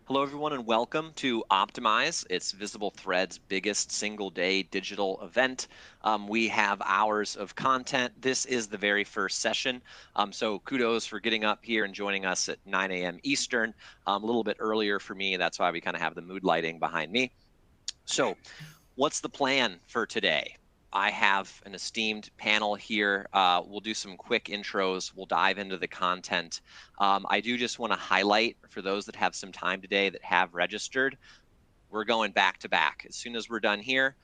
Hello, everyone, and welcome to Optimize. It's Visible Thread's biggest single day digital event. We have hours of content. This is the very first session. So kudos for getting up here and joining us at 9 a.m. Eastern, a little bit earlier for me. That's why we kind of have the mood lighting behind me. So what's the plan for today? I have an esteemed panel here. We'll do some quick intros. We'll dive into the content. I do just want to highlight for those that have some time today that have registered, we're going back to back. As soon as we're done here,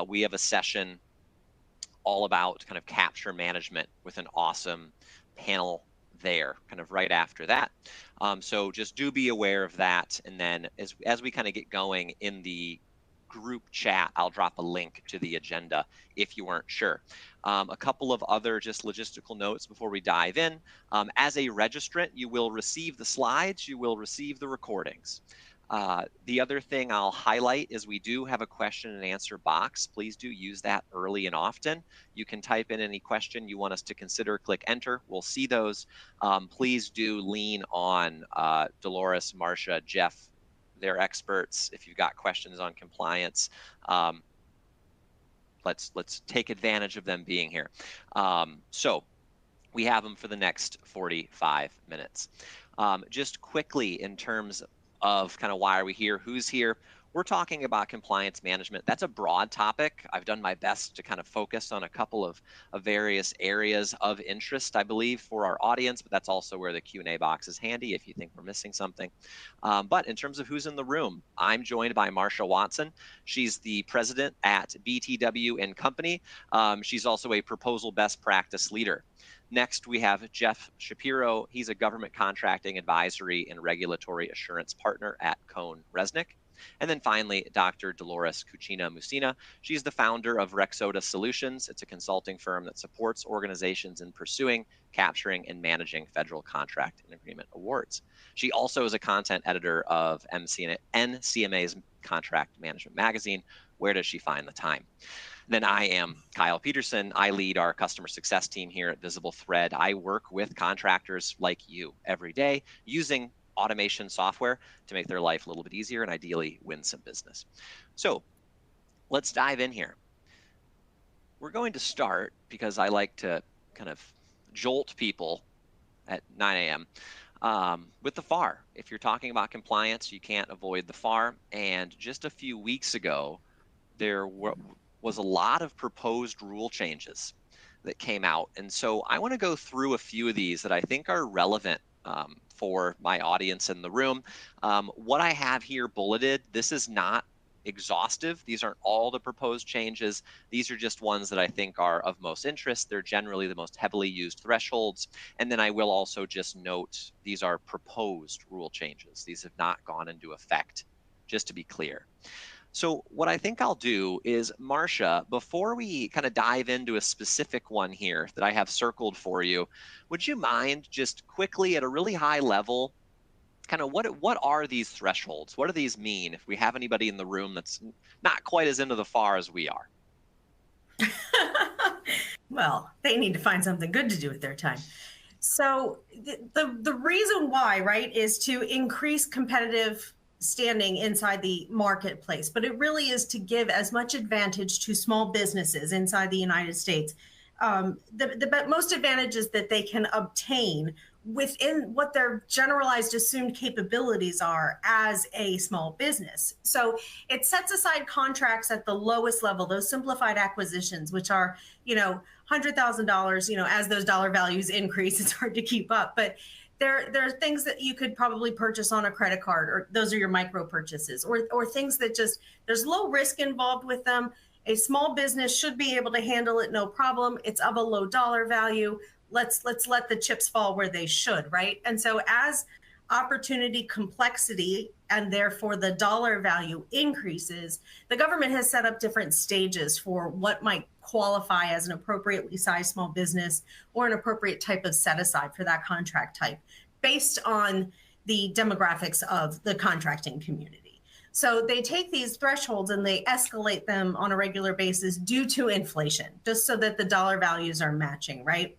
we have a session all about kind of capture management with an awesome panel there kind of right after that. So just do be aware of that. And then as we kind of get going in the group chat, I'll drop a link to the agenda if you weren't sure. A couple of other just logistical notes before we dive in. As a registrant, you will receive the slides, you will receive the recordings. The other thing I'll highlight is we do have a question and answer box. Please do use that early and often. You can type in any question you want us to consider, click enter. We'll see those. Please do lean on Dolores, Marcia, Jeff. They're experts. If you've got questions on compliance, let's take advantage of them being here. So we have them for the next 45 minutes. Just quickly in terms of kind of why are we here, who's here, we're talking about compliance management. That's a broad topic. I've done my best to kind of focus on a couple of various areas of interest, I believe, for our audience, but that's also where the Q&A box is handy if you think we're missing something. But in terms of who's in the room, I'm joined by Marcia Watson. She's the president at BTW and Company. She's also a proposal best practice leader. Next, we have Jeff Shapiro. He's a government contracting advisory and regulatory assurance partner at Cohn Resnick. And then finally, Dr. Dolores Cucina Musina. She's the founder of Rexota Solutions. It's a consulting firm that supports organizations in pursuing, capturing, and managing federal contract and agreement awards. She also is a content editor of NCMA's Contract Management Magazine. Where does she find the time? Then I am Kyle Peterson. I lead our customer success team here at Visible Thread. I work with contractors like you every day using automation software to make their life a little bit easier and ideally win some business. So let's dive in here. We're going to start, because I like to kind of jolt people at 9 a.m. With the FAR. If you're talking about compliance, you can't avoid the FAR. And just a few weeks ago, there was a lot of proposed rule changes that came out. And so I want to go through a few of these that I think are relevant for my audience in the room. What I have here bulleted, this is not exhaustive. These aren't all the proposed changes. These are just ones that I think are of most interest. They're generally the most heavily used thresholds. And then I will also just note these are proposed rule changes. These have not gone into effect, just to be clear. So what I think I'll do is, Marcia, before we kind of dive into a specific one here that I have circled for you, would you mind just quickly at a really high level, kind of what are these thresholds? What do these mean if we have anybody in the room that's not quite as into the FAR as we are? Well, they need to find something good to do with their time. So the reason why, right, is to increase competitive standing inside the marketplace, but it really is to give as much advantage to small businesses inside the United States. The most advantages that they can obtain within what their generalized assumed capabilities are as a small business. So it sets aside contracts at the lowest level, those simplified acquisitions, which are, $100,000, as those dollar values increase, it's hard to keep up. But there are things that you could probably purchase on a credit card, or those are your micro purchases, or things that just, there's low risk involved with them. A small business should be able to handle it, no problem. It's of a low dollar value. Let's let the chips fall where they should, right? And so as opportunity complexity and therefore the dollar value increases, the government has set up different stages for what might qualify as an appropriately sized small business or an appropriate type of set aside for that contract type based on the demographics of the contracting community. So they take these thresholds and they escalate them on a regular basis due to inflation, just so that the dollar values are matching, right?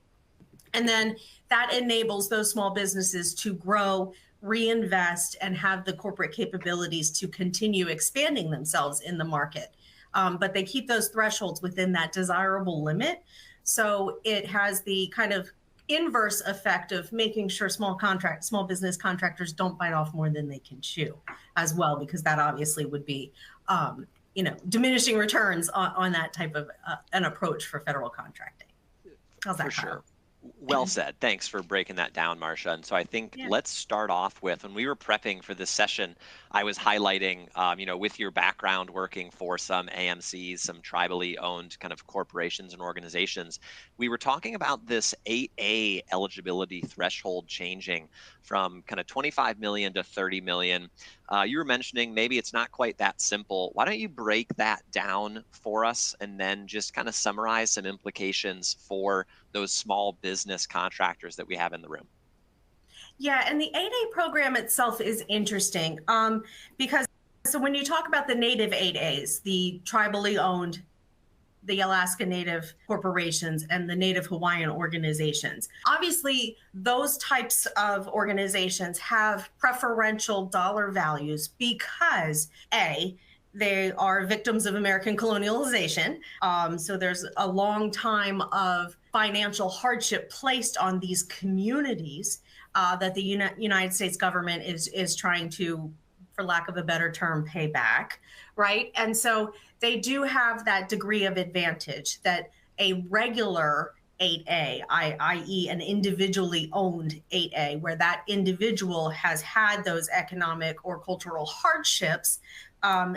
And then that enables those small businesses to grow, reinvest, and have the corporate capabilities to continue expanding themselves in the market. But they keep those thresholds within that desirable limit. So it has the kind of inverse effect of making sure small business contractors don't bite off more than they can chew as well, because that obviously would be diminishing returns on that type of an approach for federal contracting. How's that, For Kyle? sure. Well said. Thanks for breaking that down, Marcia. And so I think let's start off with, when we were prepping for this session, I was highlighting, with your background working for some AMCs, some tribally owned kind of corporations and organizations, we were talking about this 8A eligibility threshold changing from kind of 25 million to 30 million. You were mentioning maybe it's not quite that simple. Why don't you break that down for us and then just kind of summarize some implications for those small business contractors that we have in the room? Yeah, and the 8A program itself is interesting because so when you talk about the native 8As, the tribally owned, the Alaska Native corporations and the Native Hawaiian organizations, obviously those types of organizations have preferential dollar values because they are victims of American colonialization. So there's a long time of financial hardship placed on these communities that the United States government is trying to, for lack of a better term, pay back, right? And so they do have that degree of advantage that a regular 8A, i.e. an individually owned 8A, where that individual has had those economic or cultural hardships,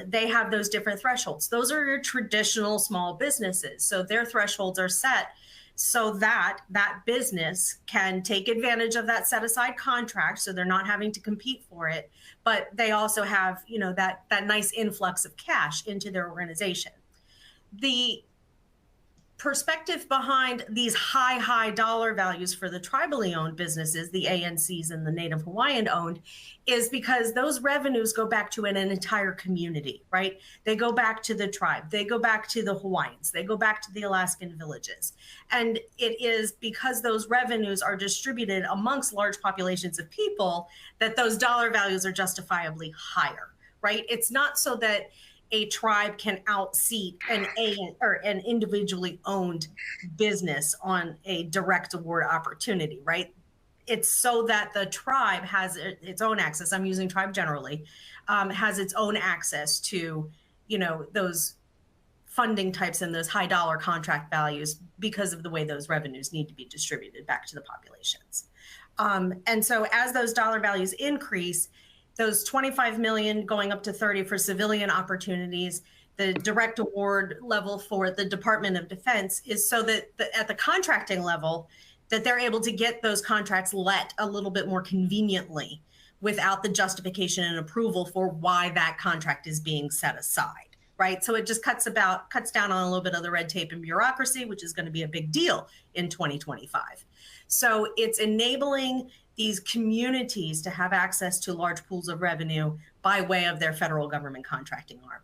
they have those different thresholds. Those are your traditional small businesses. So their thresholds are set so that that business can take advantage of that set aside contract, so they're not having to compete for it, but they also have that nice influx of cash into their organization. The perspective behind these high dollar values for the tribally owned businesses, the ANCs and the Native Hawaiian owned, is because those revenues go back to an entire community, right? They go back to the tribe, they go back to the Hawaiians, they go back to the Alaskan villages. And it is because those revenues are distributed amongst large populations of people that those dollar values are justifiably higher, right? It's not so that a tribe can outseat an individually owned business on a direct award opportunity, right? It's so that the tribe has its own access. I'm using tribe generally, has its own access to, those funding types and those high dollar contract values because of the way those revenues need to be distributed back to the populations. And so as those dollar values increase, those 25 million going up to 30 for civilian opportunities, the direct award level for the Department of Defense is so that at the contracting level, that they're able to get those contracts let a little bit more conveniently without the justification and approval for why that contract is being set aside, right? So it just cuts down on a little bit of the red tape and bureaucracy, which is going to be a big deal in 2025. So it's enabling these communities to have access to large pools of revenue by way of their federal government contracting arm.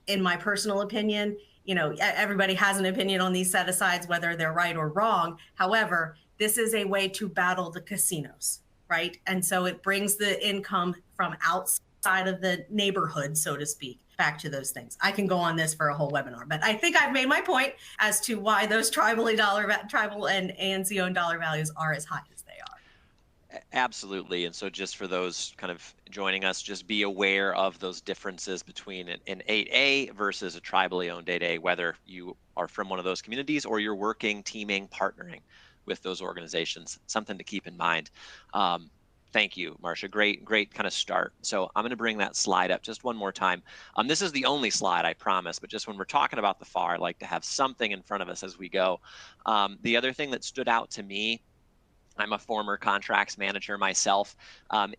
In my personal opinion, everybody has an opinion on these set-asides, whether they're right or wrong. However, this is a way to battle the casinos, right? And so it brings the income from outside of the neighborhood, so to speak, back to those things. I can go on this for a whole webinar, but I think I've made my point as to why those tribal and ANC-owned dollar values are as high as they are. Absolutely. And so just for those kind of joining us, just be aware of those differences between an 8A versus a tribally owned 8A, whether you are from one of those communities or you're working, teaming, partnering with those organizations. Something to keep in mind. Thank you, Marcia. Great kind of start. So I'm going to bring that slide up just one more time. This is the only slide, I promise, but just when we're talking about the FAR, I like to have something in front of us as we go. The other thing that stood out to me, I'm a former contracts manager myself.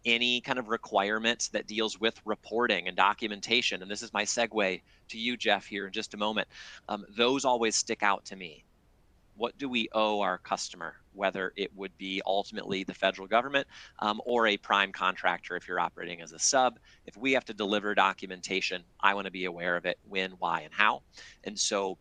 Any kind of requirements that deals with reporting and documentation, and this is my segue to you, Jeff, here in just a moment, those always stick out to me. What do we owe our customer, whether it would be ultimately the federal government or a prime contractor if you're operating as a sub? If we have to deliver documentation, I want to be aware of it, when, why, and how. And so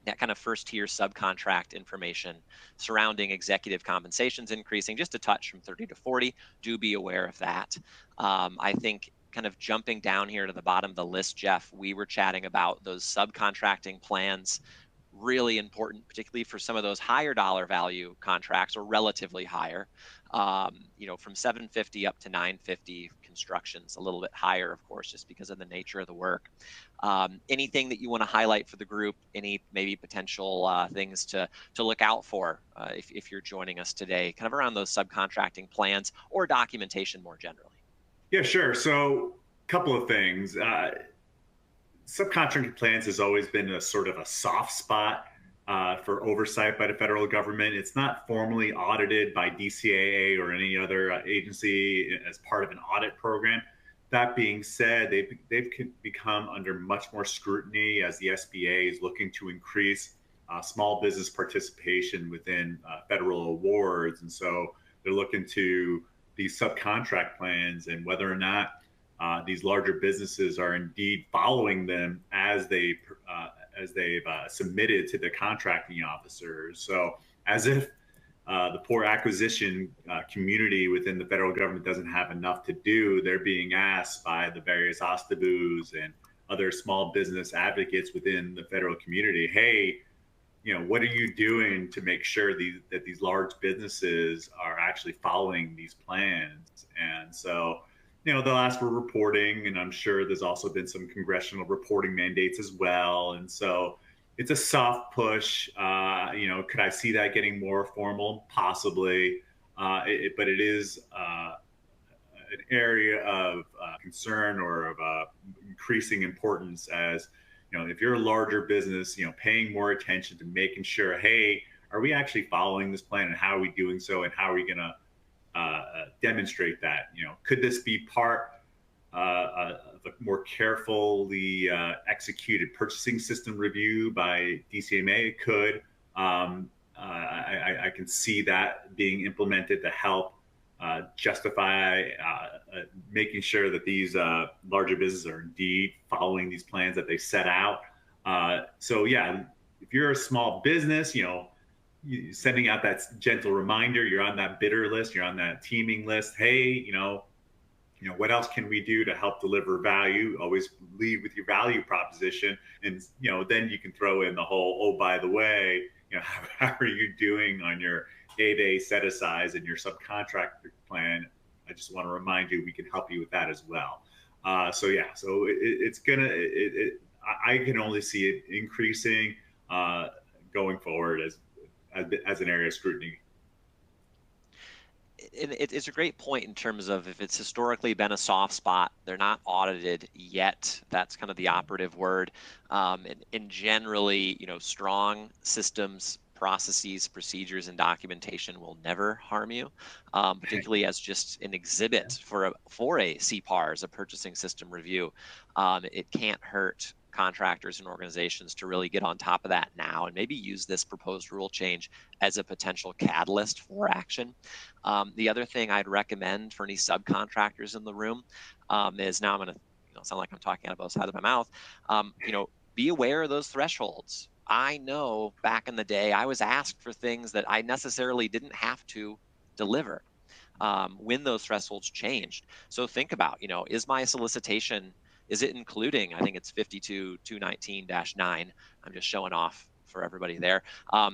that kind of first tier subcontract information surrounding executive compensations increasing just a touch from 30 to 40. Do be aware of that. I think kind of jumping down here to the bottom of the list, Jeff, we were chatting about those subcontracting plans. Really important, particularly for some of those higher dollar value contracts, or relatively higher. From 750 up to 950. Construction's a little bit higher, of course, just because of the nature of the work. Anything that you want to highlight for the group? Any maybe potential things to look out for if you're joining us today, kind of around those subcontracting plans or documentation more generally? Yeah, sure. So, a couple of things. Subcontracting plans has always been a sort of a soft spot for oversight by the federal government. It's not formally audited by DCAA or any other agency as part of an audit program. That being said, they've become under much more scrutiny as the SBA is looking to increase small business participation within federal awards. And so they're looking to these subcontract plans and whether or not these larger businesses are indeed following them as they've submitted to the contracting officers. So as if the poor acquisition community within the federal government doesn't have enough to do, they're being asked by the various OSTABUs and other small business advocates within the federal community, hey, what are you doing to make sure that these large businesses are actually following these plans? And so, they'll ask for reporting, and I'm sure there's also been some congressional reporting mandates as well. And so it's a soft push. Could I see that getting more formal? Possibly. But it is an area of concern or of increasing importance as, if you're a larger business, paying more attention to making sure, hey, are we actually following this plan and how are we doing so and how are we going to demonstrate that? Could this be part of a more carefully executed purchasing system review by DCMA? It could. I can see that being implemented to help justify making sure that these larger businesses are indeed following these plans that they set out. So yeah, if you're a small business, sending out that gentle reminder, you're on that bidder list, you're on that teaming list. Hey, what else can we do to help deliver value? Always lead with your value proposition. And, then you can throw in the whole, oh, by the way, how are you doing on your 8A set asides and your subcontractor plan? I just want to remind you, we can help you with that as well. So I can only see it increasing going forward as an area of scrutiny. It's a great point in terms of if it's historically been a soft spot, they're not audited yet. That's kind of the operative word. And generally, strong systems, processes, procedures, and documentation will never harm you, particularly as just an exhibit for a CPAR, as a purchasing system review. It can't hurt contractors and organizations to really get on top of that now and maybe use this proposed rule change as a potential catalyst for action. The other thing I'd recommend for any subcontractors in the room is, now I'm going to sound like I'm talking out of both sides of my mouth, be aware of those thresholds. I know back in the day I was asked for things that I necessarily didn't have to deliver when those thresholds changed. So think about, is my solicitation, is it including, I think it's 52219-9. I'm just showing off for everybody there.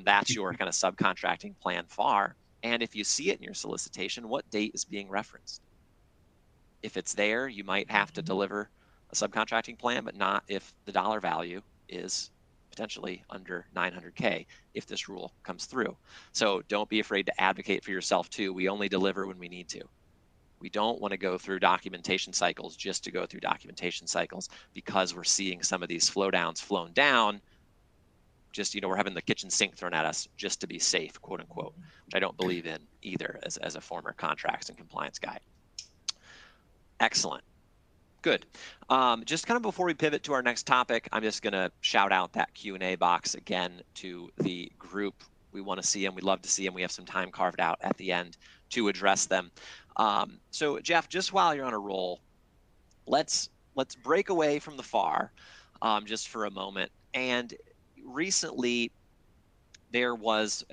That's your kind of subcontracting plan FAR. And if you see it in your solicitation, what date is being referenced? If it's there, you might have to deliver a subcontracting plan, but not if the dollar value is potentially under 900K if this rule comes through. So don't be afraid to advocate for yourself too. We only deliver when we need to. We don't want to go through documentation cycles just to go through documentation cycles, because we're seeing some of these flowdowns flown down. Just, we're having the kitchen sink thrown at us just to be safe, quote unquote, which I don't believe in either as a former contracts and compliance guy. Excellent. Good. Just kind of before we pivot to our next topic, I'm just going to shout out that Q&A box again to the group. We want to see them. We'd love to see them. We have some time carved out at the end to address them. So Jeff, just while you're on a roll, let's break away from the FAR just for a moment. And recently there was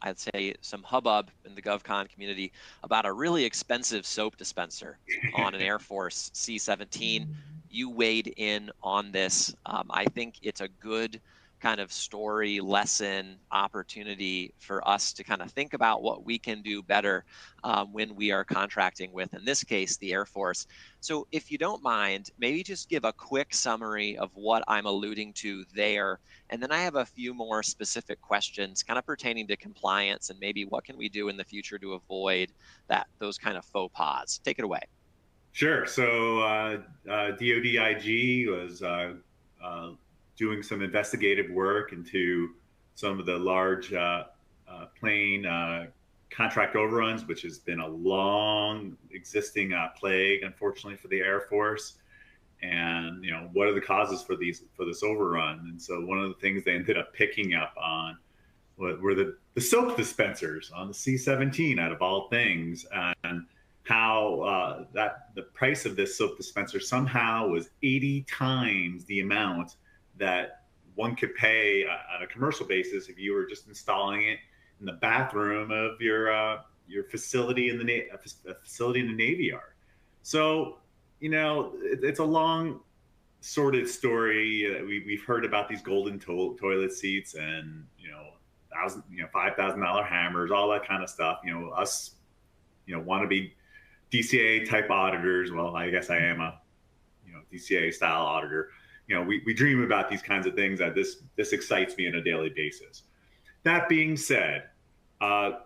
I'd say some hubbub in the GovCon community about a really expensive soap dispenser on an Air Force C-17. You weighed in on this. I think it's a good kind of story, lesson, opportunity for us to kind of think about what we can do better when we are contracting with, in this case, the Air Force. So if you don't mind, maybe just give a quick summary of what I'm alluding to there. And then I have a few more specific questions kind of pertaining to compliance and maybe what can we do in the future to avoid those kind of faux pas. Take it away. Sure. So DODIG was doing some investigative work into some of the large plane contract overruns, which has been a long existing plague, unfortunately, for the Air Force. And what are the causes for this overrun? And so one of the things they ended up picking up on were the soap dispensers on the C-17, out of all things, and how that the price of this soap dispenser somehow was 80 times the amount that one could pay on a commercial basis if you were just installing it in the bathroom of your facility in the facility in the Navy Yard. So it's a long sordid story. We've heard about these golden toilet seats and $5,000 hammers, all that kind of stuff. Us want to be DCA type auditors. Well, I guess I am a DCA style auditor. We dream about these kinds of things. That this excites me on a daily basis. That being said, while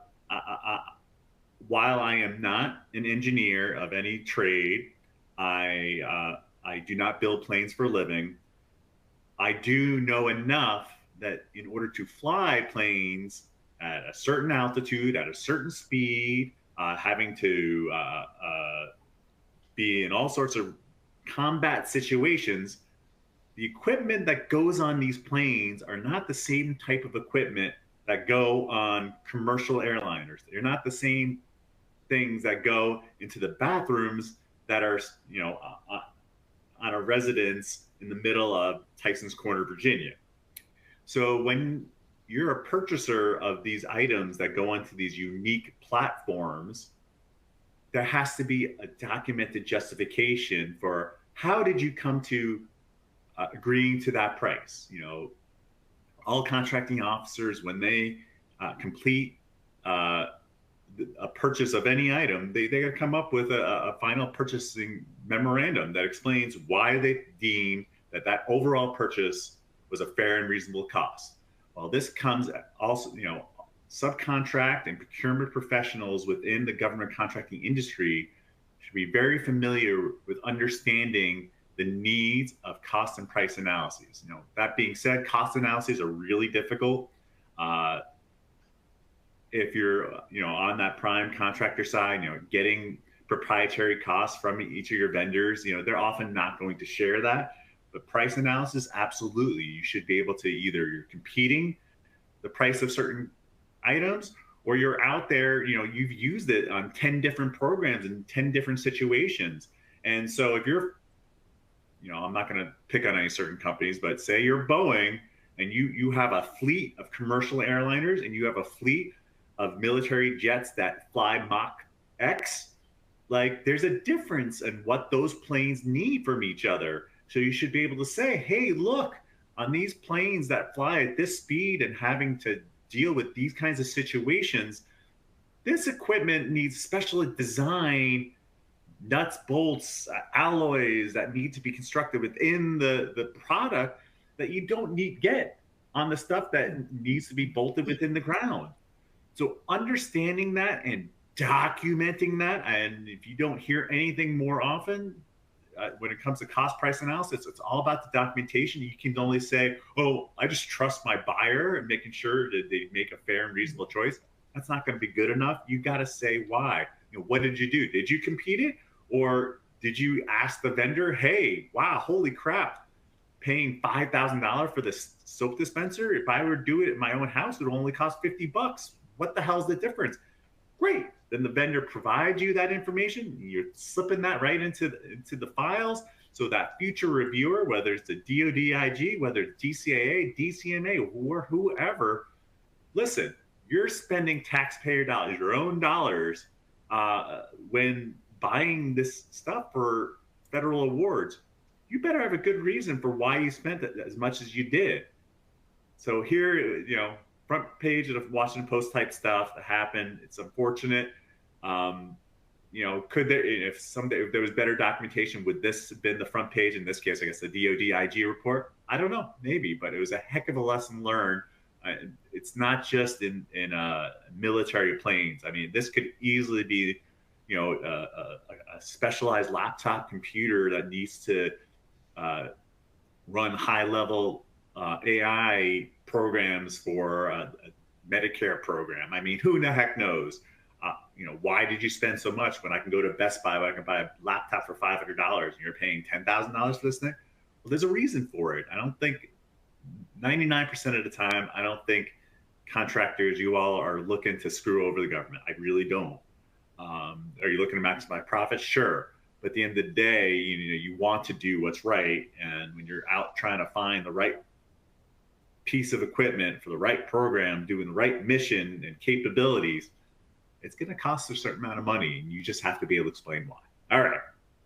I am not an engineer of any trade, I do not build planes for a living. I do know enough that in order to fly planes at a certain altitude, at a certain speed, having to be in all sorts of combat situations, the equipment that goes on these planes are not the same type of equipment that go on commercial airliners. They're not the same things that go into the bathrooms that are, on a residence in the middle of Tyson's Corner, Virginia. So when you're a purchaser of these items that go onto these unique platforms, there has to be a documented justification for how did you come to agreeing to that price. All contracting officers, when they complete a purchase of any item, they got to come up with a final purchasing memorandum that explains why they deem that overall purchase was a fair and reasonable cost. Well, this comes also, subcontract and procurement professionals within the government contracting industry should be very familiar with understanding the needs of cost and price analyses. That being said, cost analyses are really difficult. If you're, on that prime contractor side, getting proprietary costs from each of your vendors, they're often not going to share that. But price analysis, absolutely, you should be able to you're competing the price of certain items, or you're out there, you've used it on 10 different programs in 10 different situations. And so if you're, I'm not going to pick on any certain companies, but say you're Boeing and you have a fleet of commercial airliners and you have a fleet of military jets that fly Mach X, like there's a difference in what those planes need from each other. So you should be able to say, hey, look, on these planes that fly at this speed and having to deal with these kinds of situations, this equipment needs special design, nuts, bolts, alloys that need to be constructed within the product that you don't get on the stuff that needs to be bolted within the ground. So understanding that and documenting that, and if you don't hear anything more often, when it comes to cost price analysis, it's all about the documentation. You can only say, oh, I just trust my buyer and making sure that they make a fair and reasonable choice. That's not going to be good enough. You got to say why. What did you do? Did you compete it? Or did you ask the vendor, hey, wow, holy crap, paying $5,000 for this soap dispenser? If I were to do it at my own house, it would only cost $50. What the hell's the difference? Great. Then the vendor provides you that information. You're slipping that right into the files. So that future reviewer, whether it's the DODIG, whether it's DCAA, DCMA, or whoever, listen, you're spending taxpayer dollars, your own dollars, when buying this stuff for federal awards. You better have a good reason for why you spent it as much as you did. So here, front page of the Washington Post type stuff that happened. It's unfortunate. Could there, if there was better documentation, would this have been the front page? In this case, I guess the DODIG report. I don't know, maybe, but it was a heck of a lesson learned. It's not just in military planes. I mean, this could easily be, a specialized laptop computer that needs to run high-level AI programs for a Medicare program. I mean, who the heck knows? Why did you spend so much when I can go to Best Buy where I can buy a laptop for $500 and you're paying $10,000 for this thing? Well, there's a reason for it. I don't think 99% of the time, I don't think contractors, you all are looking to screw over the government. I really don't. Are you looking to maximize profits? Sure. But at the end of the day, you want to do what's right. And when you're out trying to find the right piece of equipment for the right program, doing the right mission and capabilities, it's going to cost a certain amount of money, and you just have to be able to explain why. All right.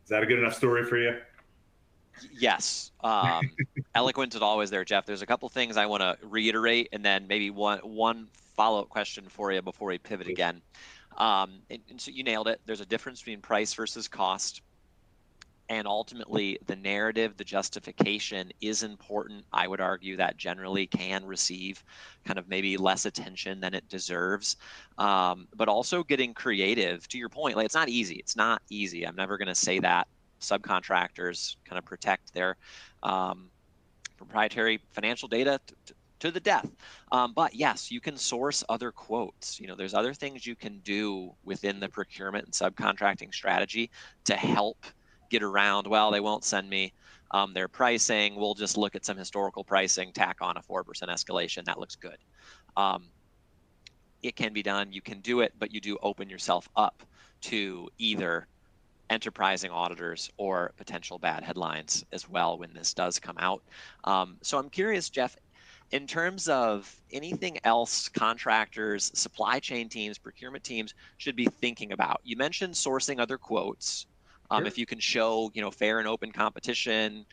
Is that a good enough story for you? Yes. Eloquent as always there, Jeff. There's a couple things I want to reiterate, and then maybe one follow-up question for you before we pivot again. And so you nailed it. There's a difference between price versus cost. And ultimately, the narrative, the justification is important. I would argue that generally can receive kind of maybe less attention than it deserves. But also getting creative, to your point, like it's not easy. It's not easy. I'm never going to say that. Subcontractors kind of protect their proprietary financial data to the death. But yes, you can source other quotes. There's other things you can do within the procurement and subcontracting strategy to help get around, well, they won't send me their pricing. We'll just look at some historical pricing, tack on a 4% escalation. That looks good. It can be done. You can do it, but you do open yourself up to either enterprising auditors or potential bad headlines as well when this does come out. So I'm curious, Jeff, in terms of anything else contractors, supply chain teams, procurement teams should be thinking about. You mentioned sourcing other quotes. Sure. If you can show, fair and open competition,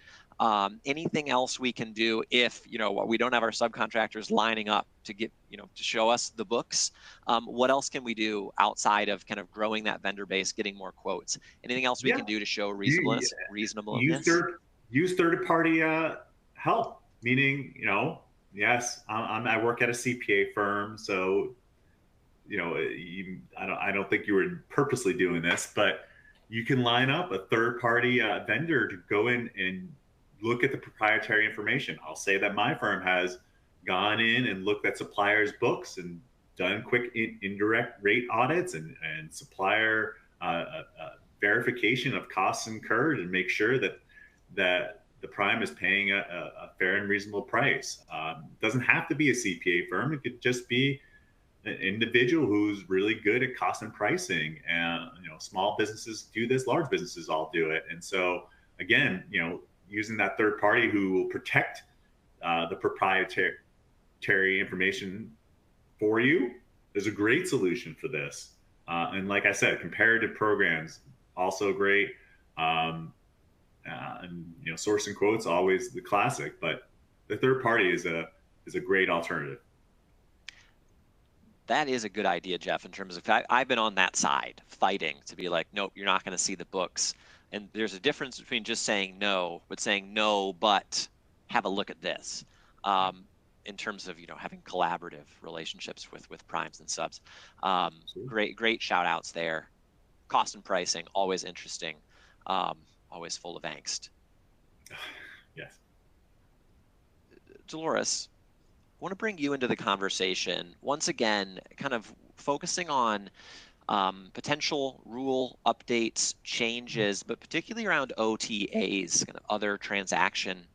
anything else we can do if, we don't have our subcontractors lining up to get, to show us the books. What else can we do outside of kind of growing that vendor base, getting more quotes? Anything else we can do to show reasonableness? Use third-party help, meaning, yes, I work at a CPA firm, so, I don't think you were purposely doing this, but you can line up a third-party vendor to go in and look at the proprietary information. I'll say that my firm has gone in and looked at suppliers' books and done quick indirect rate audits and supplier verification of costs incurred and make sure that the prime is paying a fair and reasonable price. It doesn't have to be a CPA firm. It could just be an individual who's really good at cost and pricing. And small businesses do this, large businesses all do it. And so again, using that third party who will protect the proprietary information for you is a great solution for this. And like I said, comparative programs also great. And sourcing quotes always the classic, but the third party is a great alternative. That is a good idea, Jeff, in terms of I've been on that side fighting to be like, nope, you're not going to see the books. And there's a difference between just saying no, but saying no, but have a look at this in terms of, having collaborative relationships with primes and subs. Great shout outs there. Cost and pricing, always interesting, always full of angst. Yes. Dolores, I want to bring you into the conversation once again, kind of focusing on potential rule updates, changes, but particularly around OTAs, kind of other transaction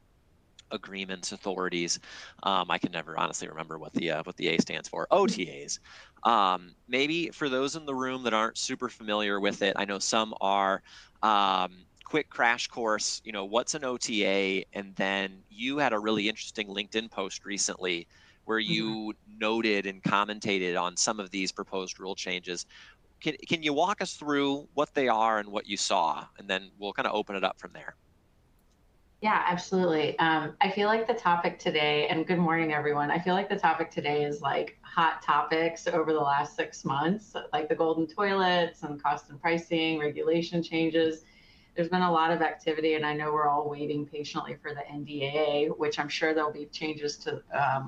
agreements, authorities. I can never honestly remember what the A stands for. OTAs. Maybe for those in the room that aren't super familiar with it, I know some are. quick crash course, what's an OTA? And then you had a really interesting LinkedIn post recently where you noted and commentated on some of these proposed rule changes. Can you walk us through what they are and what you saw? And then we'll kind of open it up from there. Yeah, absolutely. I feel like the topic today, and good morning, everyone. I feel like the topic today is like hot topics over the last 6 months, like the golden toilets and cost and pricing, regulation changes. There's been a lot of activity, and I know we're all waiting patiently for the NDAA, which I'm sure there'll be changes to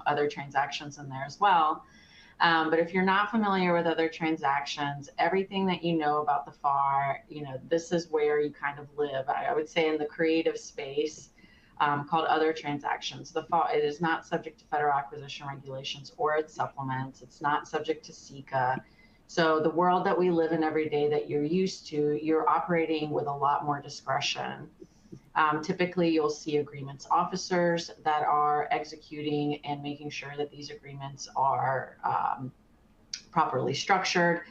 other transactions in there as well. But if you're not familiar with other transactions, everything that you know about the FAR, this is where you kind of live. I would say in the creative space called other transactions. The FAR, it is not subject to federal acquisition regulations or its supplements. It's not subject to CICA. So the world that we live in every day that you're used to, you're operating with a lot more discretion. Typically, you'll see agreements officers that are executing and making sure that these agreements are properly structured.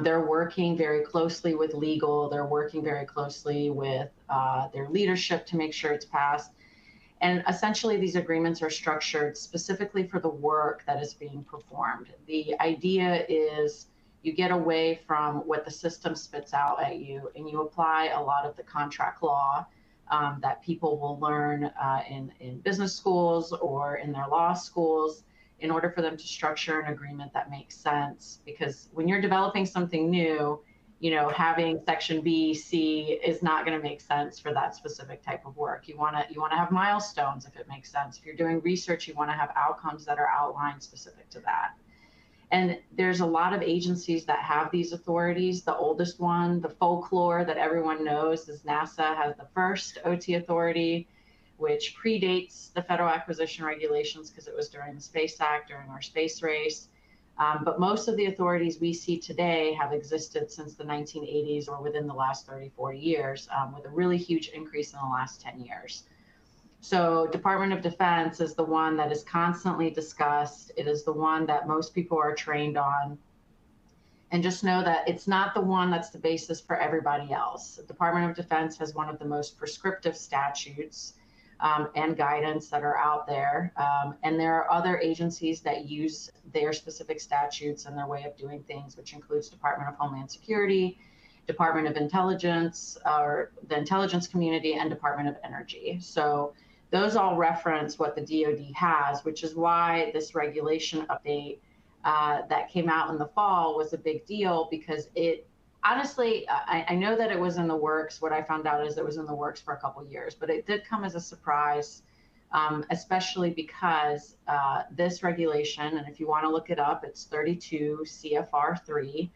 They're working very closely with legal. They're working very closely with their leadership to make sure it's passed. And essentially, these agreements are structured specifically for the work that is being performed. The idea is you get away from what the system spits out at you, and you apply a lot of the contract law that people will learn in business schools or in their law schools in order for them to structure an agreement that makes sense. Because when you're developing something new, having section B, C is not going to make sense for that specific type of work. You want to have milestones if it makes sense. If you're doing research, you want to have outcomes that are outlined specific to that. And there's a lot of agencies that have these authorities. The oldest one, the folklore that everyone knows, is NASA has the first OT authority, which predates the federal acquisition regulations because it was during the Space Act, during our space race. But most of the authorities we see today have existed since the 1980s or within the last 30, 40 years, with a really huge increase in the last 10 years. So Department of Defense is the one that is constantly discussed. It is the one that most people are trained on. And just know that it's not the one that's the basis for everybody else. The Department of Defense has one of the most prescriptive statutes and guidance that are out there. And there are other agencies that use their specific statutes and their way of doing things, which includes Department of Homeland Security, Department of Intelligence, or the intelligence community, and Department of Energy. So those all reference what the DoD has, which is why this regulation update that came out in the fall was a big deal, because it honestly, I know that it was in the works. What I found out is it was in the works for a couple of years, but it did come as a surprise, especially because this regulation, and if you want to look it up, it's 32 CFR 3,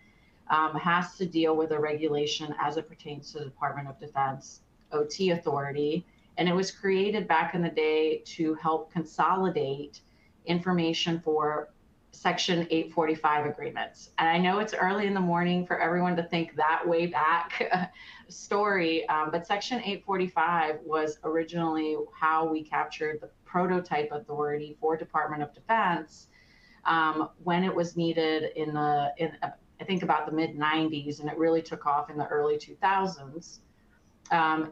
has to deal with a regulation as it pertains to the Department of Defense OT authority. And it was created back in the day to help consolidate information for Section 845 agreements. And I know it's early in the morning for everyone to think that way back story, but Section 845 was originally how we captured the prototype authority for Department of Defense when it was needed in I think about the mid 90s, and it really took off in the early 2000s.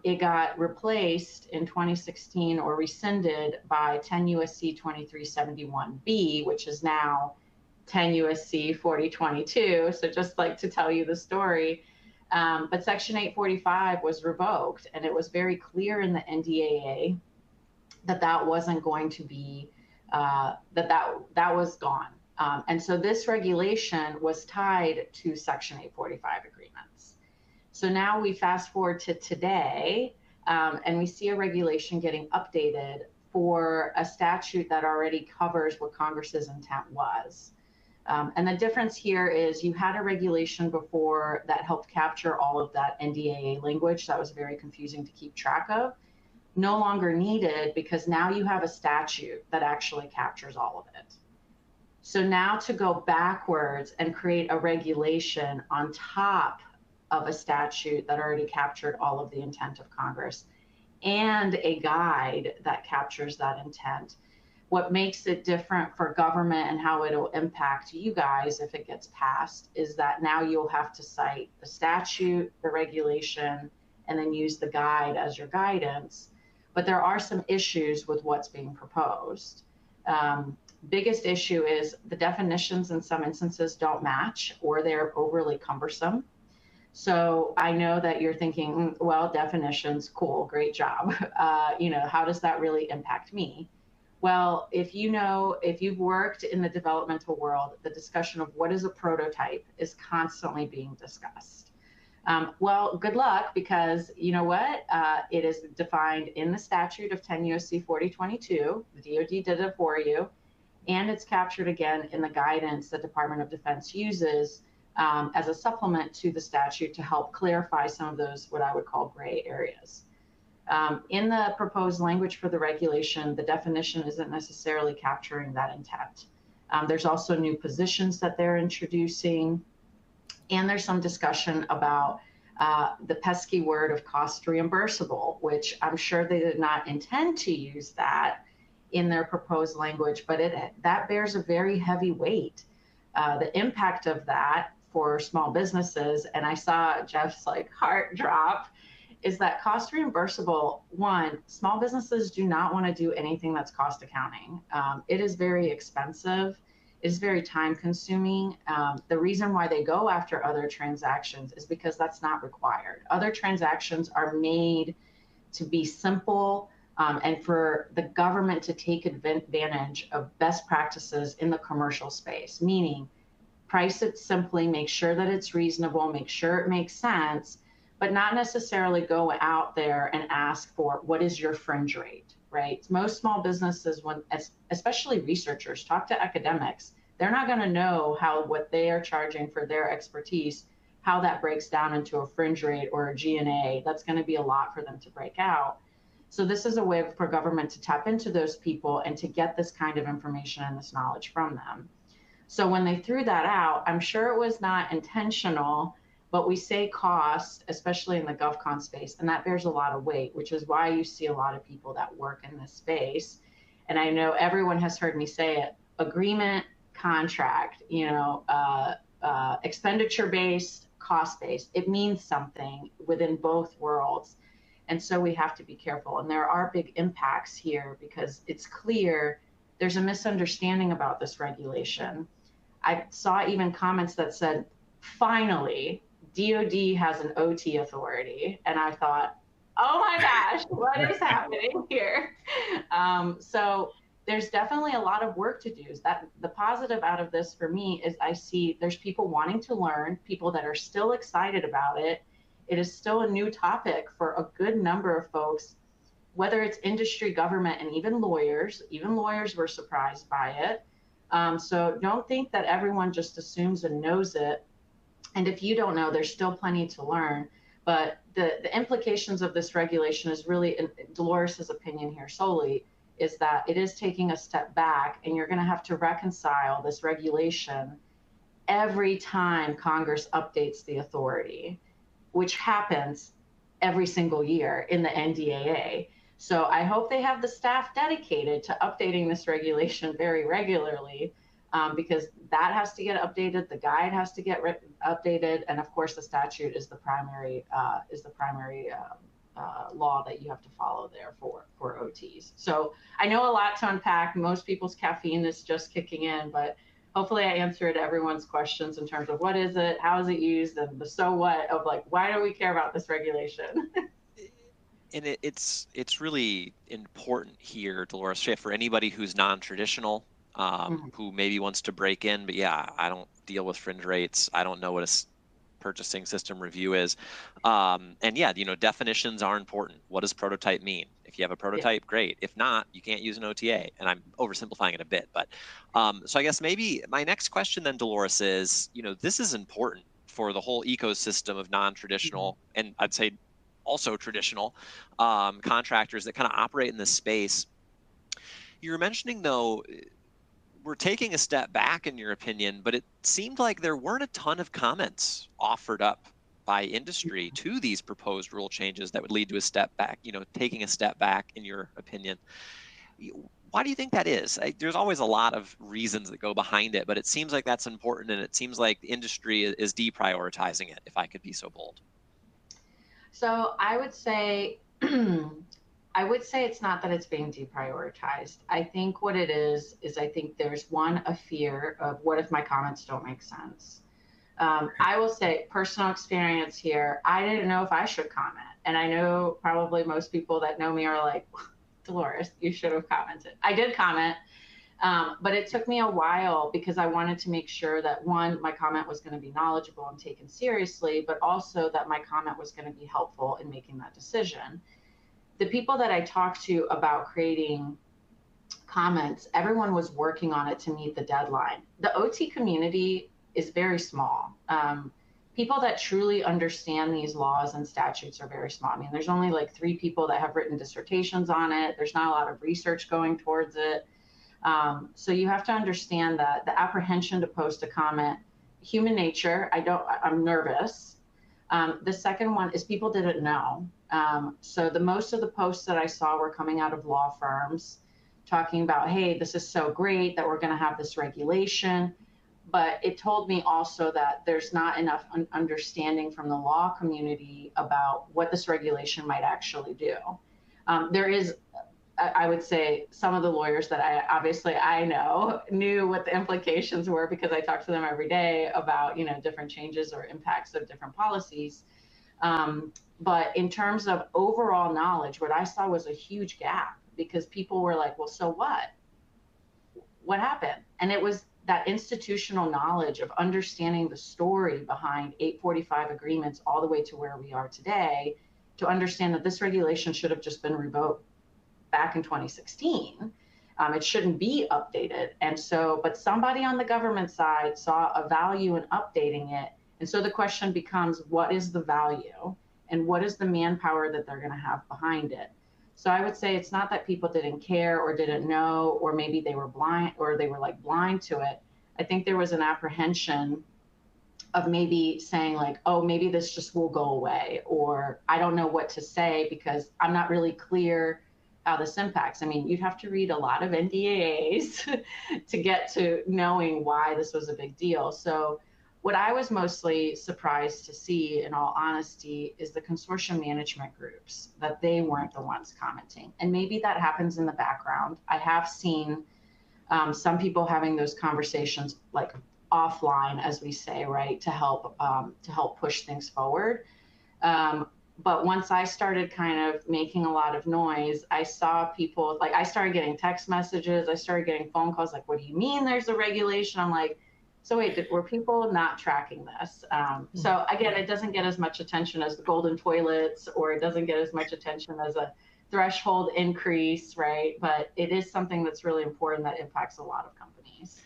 It got replaced in 2016 or rescinded by 10 USC 2371B, which is now 10 USC 4022. So just like to tell you the story. But Section 845 was revoked, and it was very clear in the NDAA that wasn't going to be, that was gone. And so this regulation was tied to Section 845 agreements. So now we fast forward to today, and we see a regulation getting updated for a statute that already covers what Congress's intent was. And the difference here is you had a regulation before that helped capture all of that NDAA language that was very confusing to keep track of. No longer needed, because now you have a statute that actually captures all of it. So now to go backwards and create a regulation on top of a statute that already captured all of the intent of Congress and a guide that captures that intent. What makes it different for government and how it'll impact you guys if it gets passed is that now you'll have to cite the statute, the regulation, and then use the guide as your guidance. But there are some issues with what's being proposed. Biggest issue is the definitions in some instances don't match, or they're overly cumbersome. So I know that you're thinking, well, definitions, cool, great job. How does that really impact me? Well, if you've worked in the developmental world, the discussion of what is a prototype is constantly being discussed. Well, good luck, because you know what? It is defined in the statute of 10 U.S.C. 4022. The DoD did it for you. And it's captured again in the guidance the Department of Defense uses as a supplement to the statute to help clarify some of those, what I would call gray areas. In the proposed language for the regulation, the definition isn't necessarily capturing that intent. There's also new positions that they're introducing, and there's some discussion about the pesky word of cost reimbursable, which I'm sure they did not intend to use that in their proposed language, but that bears a very heavy weight. The impact of that for small businesses, and I saw Jeff's heart drop, is that cost reimbursable, one, small businesses do not want to do anything that's cost accounting. It is very expensive. It is very time consuming. The reason why they go after other transactions is because that's not required. Other transactions are made to be simple, and for the government to take advantage of best practices in the commercial space, meaning price it simply, make sure that it's reasonable, make sure it makes sense, but not necessarily go out there and ask for what is your fringe rate, right? Most small businesses, especially researchers, talk to academics, they're not going to know how what they are charging for their expertise, how that breaks down into a fringe rate or a G&A. That's going to be a lot for them to break out. So this is a way for government to tap into those people and to get this kind of information and this knowledge from them. So when they threw that out, I'm sure it was not intentional, but we say cost, especially in the GovCon space, and that bears a lot of weight, which is why you see a lot of people that work in this space. And I know everyone has heard me say it, agreement, contract, expenditure-based, cost-based, it means something within both worlds. And so we have to be careful. And there are big impacts here because it's clear there's a misunderstanding about this regulation. I saw even comments that said, finally, DoD has an OT authority. And I thought, oh my gosh, what is happening here? So there's definitely a lot of work to do. The positive out of this for me is I see there's people wanting to learn, people that are still excited about it. It is still a new topic for a good number of folks, whether it's industry, government, and even lawyers. Even lawyers were surprised by it. So don't think that everyone just assumes and knows it. And if you don't know, there's still plenty to learn. But the implications of this regulation is really, in Dolores' opinion here solely, is that it is taking a step back, and you're going to have to reconcile this regulation every time Congress updates the authority, which happens every single year in the NDAA. So I hope they have the staff dedicated to updating this regulation very regularly, because that has to get updated, the guide has to get updated, and of course the statute is the primary law that you have to follow there for OTs. So I know a lot to unpack. Most people's caffeine is just kicking in, but hopefully I answered everyone's questions in terms of what is it, how is it used, and the so what of why do we care about this regulation? And it's really important here, Dolores, for anybody who's non-traditional, who maybe wants to break in, but yeah, I don't deal with fringe rates. I don't know what a purchasing system review is. And yeah, definitions are important. What does prototype mean? If you have a prototype, great. If not, you can't use an OTA. And I'm oversimplifying it a bit, but so I guess maybe my next question then, Dolores, is, this is important for the whole ecosystem of non-traditional, and I'd say also traditional contractors that kind of operate in this space. You were mentioning, though, we're taking a step back in your opinion, but it seemed like there weren't a ton of comments offered up by industry to these proposed rule changes that would lead to a step back, taking a step back in your opinion. Why do you think that is? There's always a lot of reasons that go behind it, but it seems like that's important, and it seems like the industry is deprioritizing it, if I could be so bold. So I would say, I would say it's not that it's being deprioritized. I think what it is I think there's a fear of what if my comments don't make sense. I will say personal experience here. I didn't know if I should comment. And I know probably most people that know me are like, Dolores, you should have commented. I did comment, but it took me a while because I wanted to make sure that one, my comment was going to be knowledgeable and taken seriously, but also that my comment was going to be helpful in making that decision. The people that I talked to about creating comments, everyone was working on it to meet the deadline. The OT community is very small. People that truly understand these laws and statutes are very small. I mean, there's only like 3 people that have written dissertations on it. There's not a lot of research going towards it. So you have to understand that the apprehension to post a comment, human nature, I'm nervous. The second one is people didn't know. So the most of the posts that I saw were coming out of law firms talking about, hey, this is so great that we're going to have this regulation. But it told me also that there's not enough understanding from the law community about what this regulation might actually do. There is, I would say, some of the lawyers that I know knew what the implications were because I talk to them every day about, different changes or impacts of different policies. But in terms of overall knowledge, what I saw was a huge gap because people were like, well, so what? What happened? And it was that institutional knowledge of understanding the story behind 845 agreements all the way to where we are today to understand that this regulation should have just been revoked back in 2016. It shouldn't be updated. And so, but somebody on the government side saw a value in updating it. And so the question becomes, what is the value and what is the manpower that they're going to have behind it? So I would say it's not that people didn't care or didn't know, or maybe they were blind or they were like blind to it. I think there was an apprehension of maybe saying like, oh, maybe this just will go away, or I don't know what to say because I'm not really clear how this impacts. I mean, you'd have to read a lot of NDAs to get to knowing why this was a big deal. So what I was mostly surprised to see, in all honesty, is the consortium management groups, that they weren't the ones commenting. And maybe that happens in the background. I have seen some people having those conversations like offline, as we say, right, to help push things forward. But once I started kind of making a lot of noise, I saw people, like I started getting text messages, I started getting phone calls like, what do you mean there's a regulation? I'm like, so wait, were people not tracking this? So again, it doesn't get as much attention as the golden toilets, or it doesn't get as much attention as a threshold increase, right? But it is something that's really important that impacts a lot of companies.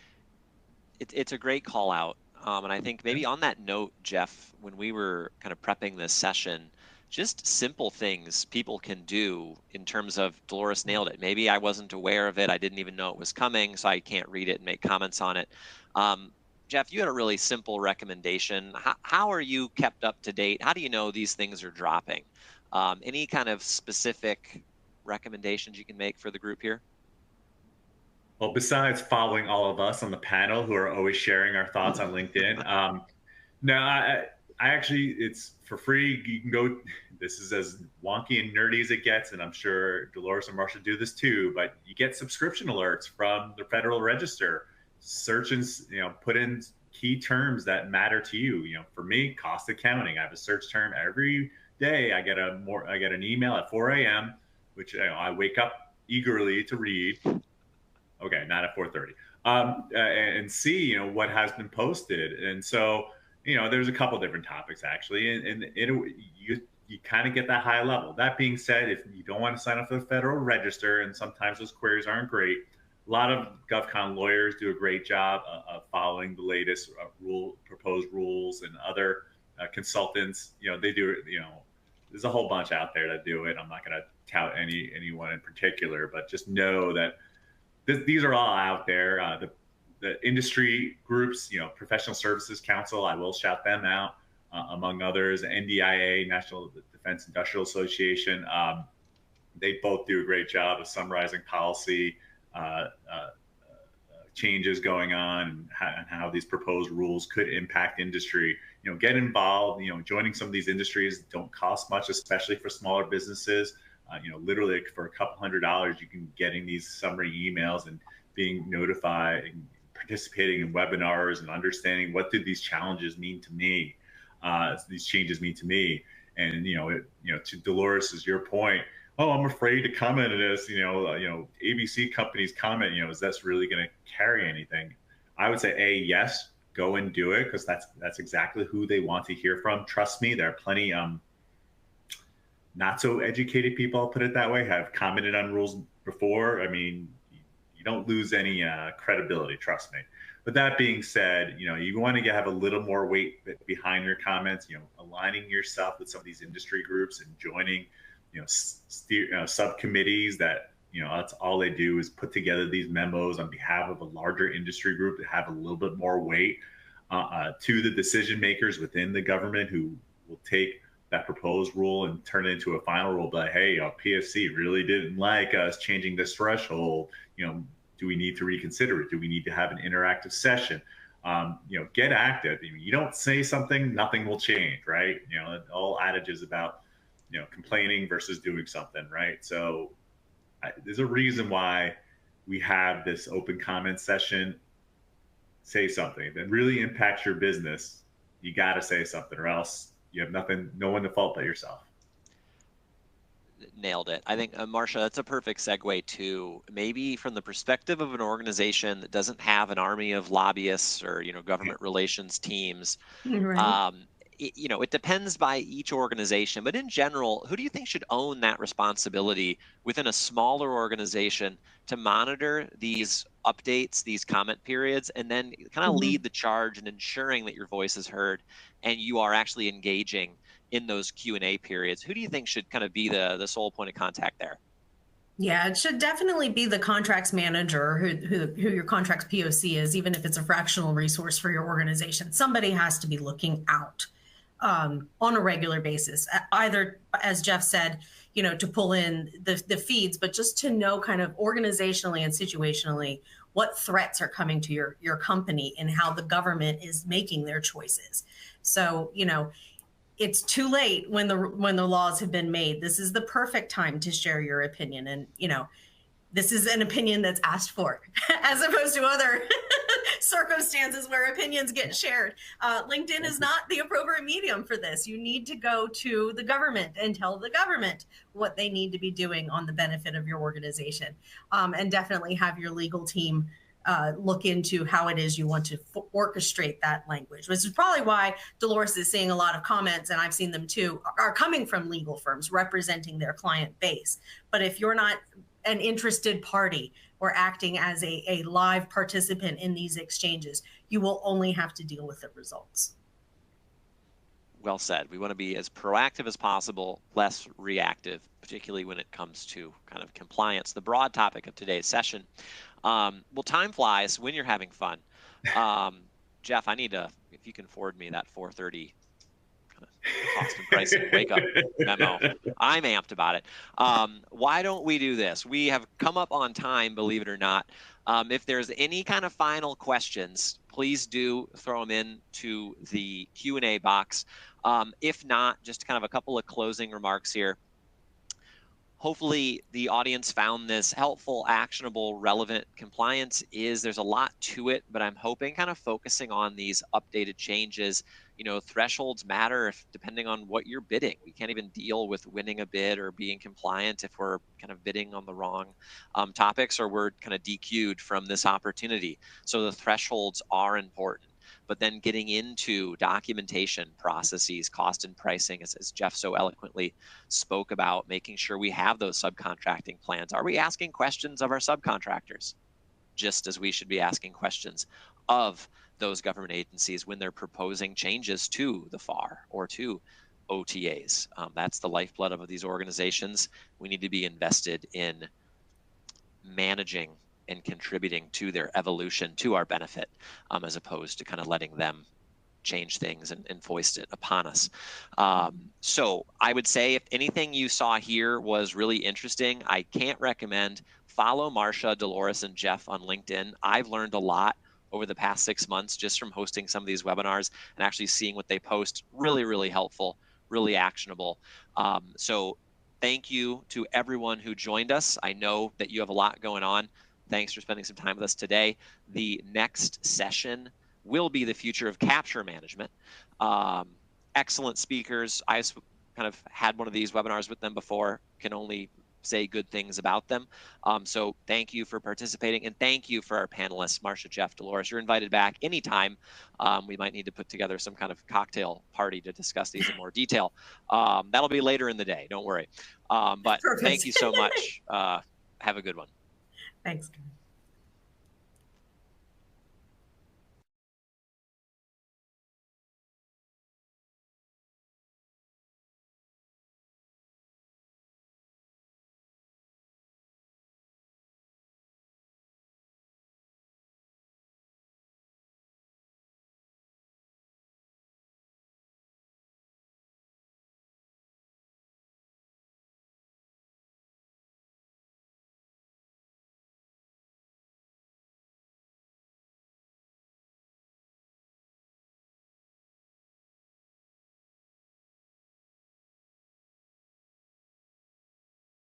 It's a great call out. And I think maybe on that note, Jeff, when we were kind of prepping this session, just simple things people can do in terms of, Dolores nailed it. Maybe I wasn't aware of it. I didn't even know it was coming, so I can't read it and make comments on it. Jeff, you had a really simple recommendation. How are you kept up to date? How do you know these things are dropping? Any kind of specific recommendations you can make for the group here? Well, besides following all of us on the panel who are always sharing our thoughts on LinkedIn, no, I actually, it's for free. You can go, this is as wonky and nerdy as it gets, and I'm sure Dolores and Marcia do this too, but you get subscription alerts from the Federal Register. Search and, put in key terms that matter to you. For me, cost accounting, I have a search term every day. I get an email at 4 a.m., which I wake up eagerly to read. Okay, not at 4:30, and see what has been posted. And so there's a couple different topics actually, and you kind of get that high level. That being said, if you don't want to sign up for the Federal Register, and sometimes those queries aren't great, a lot of GovCon lawyers do a great job of following the latest proposed rules, and other consultants, they do, there's a whole bunch out there that do it. I'm not going to tout anyone in particular, but just know that these are all out there. The industry groups, Professional Services Council, I will shout them out, among others, NDIA, National Defense Industrial Association. They both do a great job of summarizing policy changes going on, and how these proposed rules could impact industry. get involved. Joining some of these industries don't cost much, especially for smaller businesses. Literally for a couple $100, you can getting these summary emails and being notified and participating in webinars and understanding what did these challenges mean to me, these changes mean to me. And to Dolores' your point, oh, I'm afraid to comment on this. ABC companies comment. Is this really going to carry anything? I would say, yes, go and do it, because that's exactly who they want to hear from. Trust me, there are plenty not so educated people, I'll put it that way, have commented on rules before. I mean, you don't lose any credibility, trust me. But that being said, you want to have a little more weight behind your comments, aligning yourself with some of these industry groups and joining, subcommittees that, that's all they do is put together these memos on behalf of a larger industry group that have a little bit more weight to the decision makers within the government, who will take that proposed rule and turn it into a final rule. But hey, PSC really didn't like us changing this threshold. Do we need to reconsider it? Do we need to have an interactive session? Get active. You don't say something, nothing will change, right? All adages about complaining versus doing something, right? So there's a reason why we have this open comment session. Say something that really impacts your business. You got to say something, or else you have no one to fault but yourself. Nailed it. I think, Marcia, that's a perfect segue to maybe from the perspective of an organization that doesn't have an army of lobbyists or, government relations teams. Right. It depends by each organization, but in general, who do you think should own that responsibility within a smaller organization to monitor these updates, these comment periods, and then kind of lead the charge in ensuring that your voice is heard and you are actually engaging in those Q&A periods? Who do you think should kind of be the sole point of contact there? Yeah, it should definitely be the contracts manager who your contracts POC is, even if it's a fractional resource for your organization. Somebody has to be looking out on a regular basis, either, as Jeff said, to pull in the feeds, but just to know kind of organizationally and situationally what threats are coming to your company and how the government is making their choices. So, it's too late when the laws have been made. This is the perfect time to share your opinion. And, this is an opinion that's asked for as opposed to other circumstances where opinions get shared. LinkedIn is not the appropriate medium for this. You need to go to the government and tell the government what they need to be doing on the benefit of your organization. And definitely have your legal team look into how it is you want to orchestrate that language, which is probably why Dolores is seeing a lot of comments, and I've seen them too, are coming from legal firms representing their client base. But if you're not an interested party or acting as a live participant in these exchanges, you will only have to deal with the results. Well said. We want to be as proactive as possible, less reactive, particularly when it comes to kind of compliance, the broad topic of today's session. Well, time flies when you're having fun. Jeff, I need if you can forward me that 4:30 kind of cost and price and wake up memo. I'm amped about it. Why don't we do this? We have come up on time, believe it or not. If there's any kind of final questions, please do throw them into the Q&A box. If not, just kind of a couple of closing remarks here. Hopefully the audience found this helpful, actionable, relevant. Compliance there's a lot to it, but I'm hoping kind of focusing on these updated changes. Thresholds matter depending on what you're bidding. We can't even deal with winning a bid or being compliant if we're kind of bidding on the wrong topics, or we're kind of DQ'd from this opportunity. So the thresholds are important. But then getting into documentation processes, cost and pricing, as Jeff so eloquently spoke about, making sure we have those subcontracting plans. Are we asking questions of our subcontractors? Just as we should be asking questions of those government agencies when they're proposing changes to the FAR or to OTAs. That's the lifeblood of these organizations. We need to be invested in managing and contributing to their evolution to our benefit, as opposed to kind of letting them change things and foist it upon us. So I would say if anything you saw here was really interesting, I can't recommend follow Marcia, Dolores, and Jeff on LinkedIn. I've learned a lot over the past 6 months just from hosting some of these webinars and actually seeing what they post. Really, really helpful, really actionable. So thank you to everyone who joined us. I know that you have a lot going on. Thanks for spending some time with us today. The next session will be the future of capture management. Excellent speakers. I kind of had one of these webinars with them before, can only say good things about them. So thank you for participating, and thank you for our panelists, Marcia, Jeff, Dolores. You're invited back anytime. We might need to put together some kind of cocktail party to discuss these in more detail. That'll be later in the day, don't worry. But Perfect. Thank you so much. Have a good one. Thanks.